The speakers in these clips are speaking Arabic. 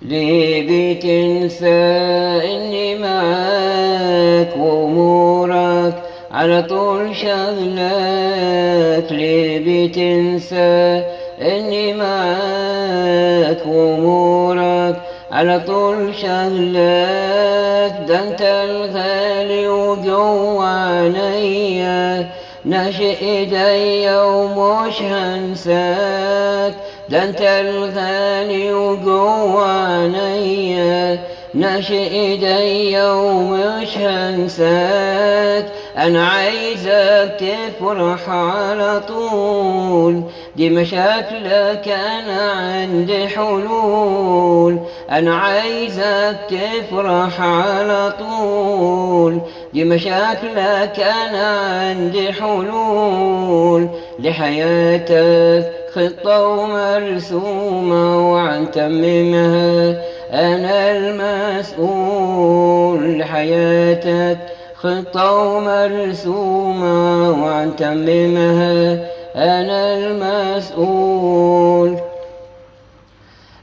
ليه بتنسى إني معاك وأمورك على طول شغلك؟ ليه بتنسى إني معاك وأمورك على طول شغلك؟ ده انت الغالي وجوا عينيا، ناشئ ايديا ومش هنساك. ده انت الغالي وجوا عينيا، ناشئ ايديا ومش هنساك. انا عايزك تفرح على طول، دي مشاكلك انا عندي حلول. انا عايزك تفرح على طول، دي مشاكلك انا عندي حلول. لحياتك خطة ومرسومة وعن تممها أنا المسؤول. لحياتك خطة ومرسومة وعن تممها أنا المسؤول.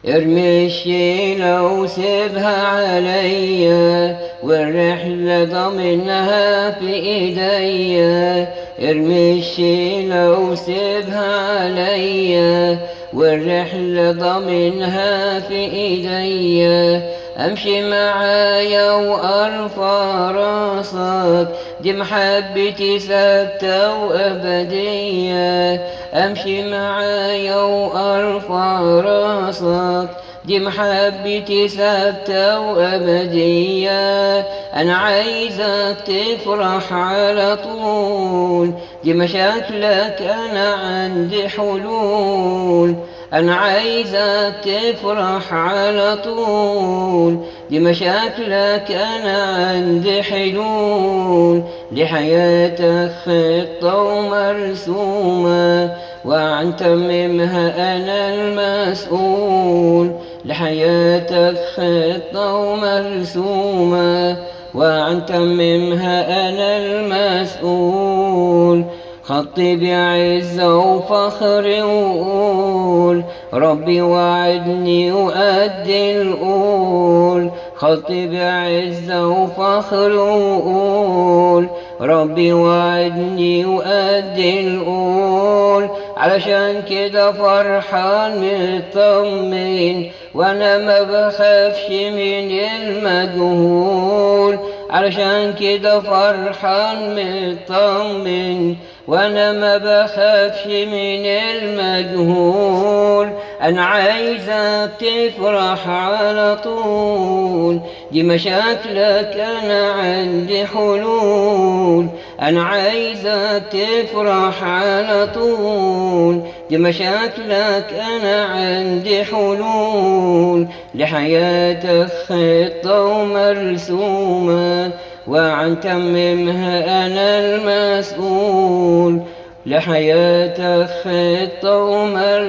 ارمي الشيلة وسيبها عليا، والرحلة ضمنها في ايديا. ارمي الشيلة وسيبها عليا، والرحلة ضمنها في ايديا. امشي معايا وارفع راسك، دي محبتي ثابتة وابدية. امشي معايا وارفع راسك، دي محبتي ثابتة وابدية. انا عايزك تفرح على طول، دي مشاكلك انا عندي حلول. انا عايزك تفرح على طول، دي مشاكلك انا عندي حلول. لحياتك خطة ومرسومة وعن تممها انا المسؤول. لحياتك خطة ومرسومة وعن تممها انا المسؤول. خطي بعزة وفخر وقول ربي وعدني وأدي القول. خطي بعزة وفخر وقول ربي وعدني وأدي القول. علشان كده فرحان مطمن وانا ما بخافش من المجهول. علشان كده فرحان مطمن وانا ما بخافش من المجهول. انا عايزك تفرح على طول، دي مشاكلك انا عندي حلول. انا عايزك تفرح على طول، دي مشاكلك انا عندي حلول. لحياتك خطة ومرسومة وعن تممها انا المسؤول. لحياتك خطة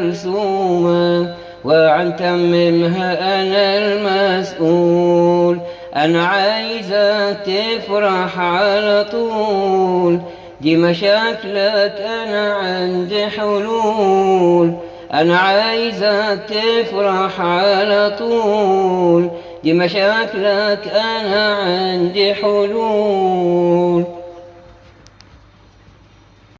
ومرسومة وعن تممها انا المسؤول. انا عايزك تفرح على طول، دي مشاكلك انا عندي حلول. انا عايزك تفرح على طول، دي مشاكلك انا عندي حلول.